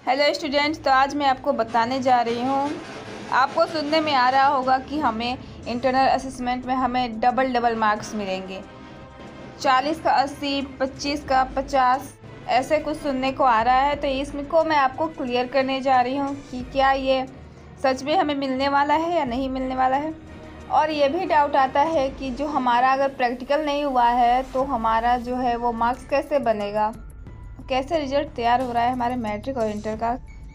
Hello students, तो आज मैं आपको बताने जा रही हूँ। आपको सुनने में आ रहा होगा कि हमें इंटरनल असेसमेंट में हमें डबल मार्क्स मिलेंगे। 40 का 80, 25 का 50, ऐसे कुछ सुनने को आ रहा है। तो इसको मैं आपको क्लियर करने जा रही हूँ कि क्या ये सच में हमें मिलने वाला है या नहीं मिलने वाला है। और ये भी डाउट आता है कि जो हमारा अगर प्रैक्टिकल नहीं हुआ है तो हमारा जो है वो मार्क्स कैसे बनेगा, कैसे रिजल्ट तैयार हो रहा है हमारे मैट्रिक और इंटर का।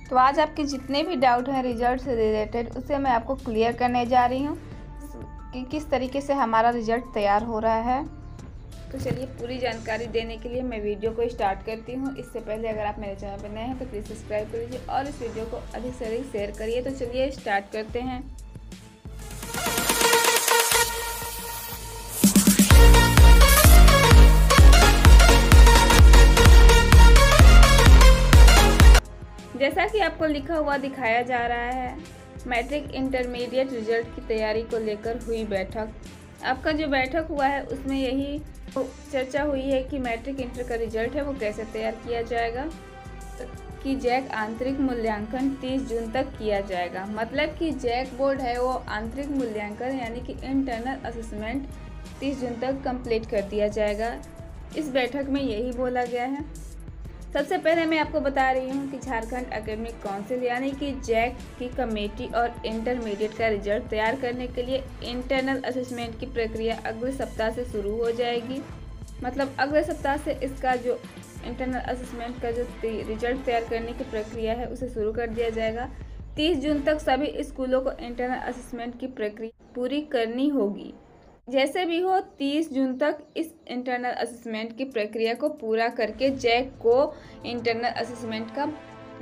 तो आज आपके जितने भी डाउट हैं रिजल्ट से रिलेटेड, उसे मैं आपको क्लियर करने जा रही हूँ कि किस तरीके से हमारा रिजल्ट तैयार हो रहा है। तो चलिए, पूरी जानकारी देने के लिए मैं वीडियो को स्टार्ट करती हूँ। इससे पहले अगर आप मेरे चैनल पर नए हैं तो प्लीज़ सब्सक्राइब कर लीजिए और इस वीडियो को अधिक से अधिक शेयर करिए। तो चलिए स्टार्ट करते हैं। जैसा कि आपको लिखा हुआ दिखाया जा रहा है, मैट्रिक इंटरमीडिएट रिजल्ट की तैयारी को लेकर हुई बैठक। आपका जो बैठक हुआ है उसमें यही चर्चा हुई है कि मैट्रिक इंटर का रिजल्ट है वो कैसे तैयार किया जाएगा। कि जैक आंतरिक मूल्यांकन 30 जून तक किया जाएगा। मतलब कि जैक बोर्ड है वो आंतरिक मूल्यांकन यानी कि इंटरनल असेसमेंट 30 जून तक कंप्लीट कर दिया जाएगा। इस बैठक में यही बोला गया है। सबसे पहले मैं आपको बता रही हूँ कि झारखंड एकेडमिक काउंसिल यानी कि जैक की कमेटी और इंटरमीडिएट का रिजल्ट तैयार करने के लिए इंटरनल असेसमेंट की प्रक्रिया अगले सप्ताह से शुरू हो जाएगी। मतलब अगले सप्ताह से इसका जो इंटरनल असेसमेंट का जो रिजल्ट तैयार करने की प्रक्रिया है उसे शुरू कर दिया जाएगा। 30 जून तक सभी स्कूलों को इंटरनल असेसमेंट की प्रक्रिया पूरी करनी होगी। जैसे भी हो 30 जून तक इस इंटरनल असेसमेंट की प्रक्रिया को पूरा करके जैक को इंटरनल असेसमेंट का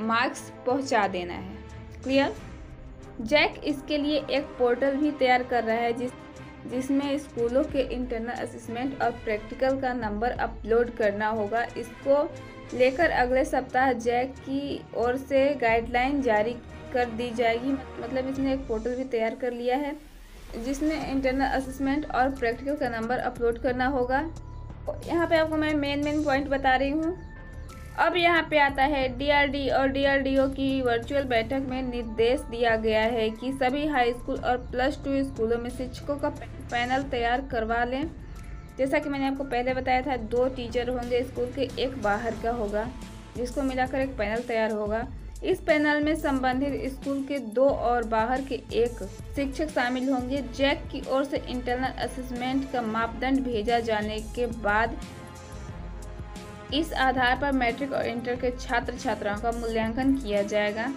मार्क्स पहुंचा देना है। क्लियर? जैक इसके लिए एक पोर्टल भी तैयार कर रहा है जिसमें स्कूलों के इंटरनल असेसमेंट और प्रैक्टिकल का नंबर अपलोड करना होगा। इसको लेकर अगले सप्ताह जैक की ओर से गाइडलाइन जारी कर दी जाएगी। मतलब इसने एक पोर्टल भी तैयार कर लिया है जिसमें इंटरनल असेसमेंट और प्रैक्टिकल का नंबर अपलोड करना होगा। यहाँ पे आपको मैं मेन पॉइंट बता रही हूँ। अब यहाँ पे आता है डीआरडी और डीआरडीओ की वर्चुअल बैठक में निर्देश दिया गया है कि सभी हाई स्कूल और +2 स्कूलों में शिक्षकों का पैनल तैयार करवा लें। जैसा कि मैंने आपको पहले बताया था, 2 टीचर होंगे स्कूल के, 1 बाहर का होगा, जिसको मिलाकर एक पैनल तैयार होगा। इस पैनल में संबंधित स्कूल के 2 और बाहर के 1 शिक्षक शामिल होंगे। जैक की ओर से इंटरनल असेसमेंट का मापदंड भेजा जाने के बाद इस आधार पर मैट्रिक और इंटर के छात्र छात्राओं का मूल्यांकन किया जाएगा।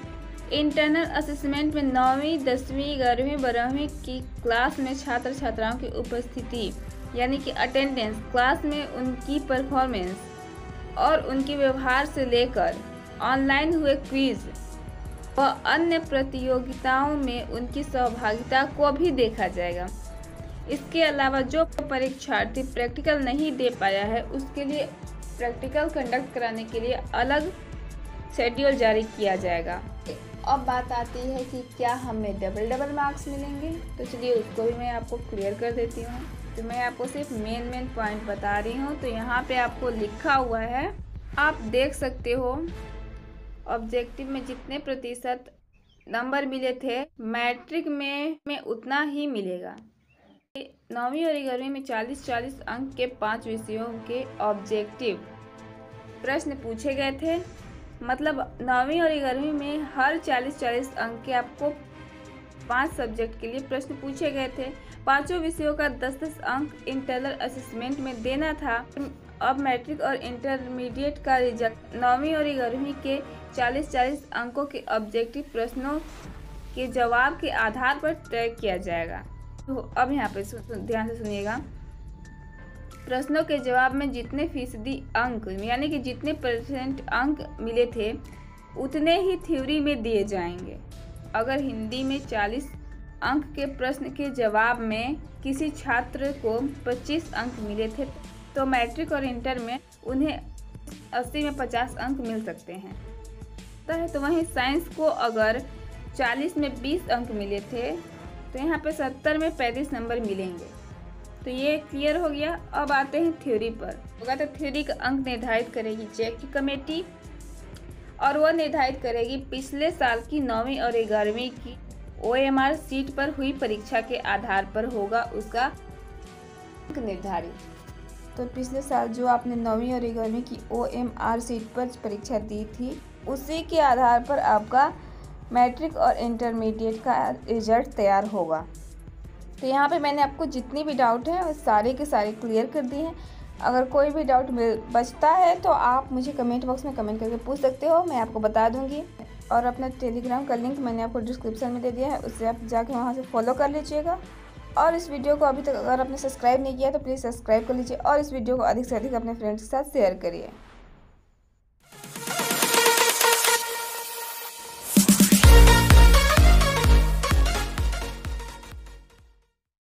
इंटरनल असेसमेंट में 9वीं, 10वीं, 11वीं, 12वीं की क्लास में छात्र छात्राओं की उपस्थिति यानी कि अटेंडेंस, क्लास में उनकी परफॉर्मेंस और उनके व्यवहार से लेकर ऑनलाइन हुए क्विज व अन्य प्रतियोगिताओं में उनकी सहभागिता को भी देखा जाएगा। इसके अलावा जो परीक्षार्थी प्रैक्टिकल नहीं दे पाया है उसके लिए प्रैक्टिकल कंडक्ट कराने के लिए अलग शेड्यूल जारी किया जाएगा। अब बात आती है कि क्या हमें डबल मार्क्स मिलेंगे। तो चलिए उसको भी मैं आपको क्लियर कर देती हूँ। तो मैं आपको सिर्फ मेन पॉइंट बता रही हूँ। तो यहाँ पे आपको लिखा हुआ है, आप देख सकते हो, ऑब्जेक्टिव में जितने प्रतिशत नंबर मिले थे मैट्रिक में उतना ही मिलेगा। 9वीं और 11वीं में 40-40 अंक के 5 विषयों के ऑब्जेक्टिव प्रश्न पूछे गए थे। मतलब 9वीं और 11वीं में हर 40-40 अंक के आपको 5 सब्जेक्ट के लिए प्रश्न पूछे गए थे। 5 विषयों का 10-10 अंक इंटरनल असेसमेंट में देना था। अब मैट्रिक और इंटरमीडिएट का रिजल्ट 9वीं और 11वीं के 40-40 अंकों के ऑब्जेक्टिव प्रश्नों के जवाब के आधार पर तय किया जाएगा। तो अब यहाँ पे ध्यान से सुनिएगा। प्रश्नों के जवाब में जितने फीसदी अंक यानी कि जितने % अंक मिले थे उतने ही थ्योरी में दिए जाएंगे। अगर हिंदी में 40 अंक के प्रश्न के जवाब में किसी छात्र को 25 अंक मिले थे तो मैट्रिक और इंटर में उन्हें 80 में 50 अंक मिल सकते हैं। तो वहीं साइंस को अगर 40 में 20 अंक मिले थे तो यहाँ पे 70 में 35 नंबर मिलेंगे। तो ये क्लियर हो गया। अब आते हैं थ्योरी पर। होगा तो थ्योरी का अंक निर्धारित करेगी जैक की कमेटी और वह निर्धारित करेगी पिछले साल की 9वीं और 11वीं की OMR सीट पर हुई परीक्षा के आधार पर होगा उसका अंक निर्धारित। तो पिछले साल जो आपने 9वीं और 11वीं की OMR सीट पर परीक्षा दी थी, उसी के आधार पर आपका मैट्रिक और इंटरमीडिएट का रिजल्ट तैयार होगा। तो यहाँ पे मैंने आपको जितनी भी डाउट है वो सारे के सारे क्लियर कर दिए हैं। अगर कोई भी डाउट बचता है तो आप मुझे कमेंट बॉक्स में कमेंट करके पूछ सकते हो, मैं आपको बता दूंगी। और अपना टेलीग्राम का लिंक मैंने आपको डिस्क्रिप्शन में दे दिया है, उससे आप जाके वहाँ से फॉलो कर लीजिएगा। और इस वीडियो को अभी तक अगर आपने सब्सक्राइब नहीं किया तो प्लीज़ सब्सक्राइब कर लीजिए और इस वीडियो को अधिक से अधिक अपने फ्रेंड्स के साथ शेयर करिए।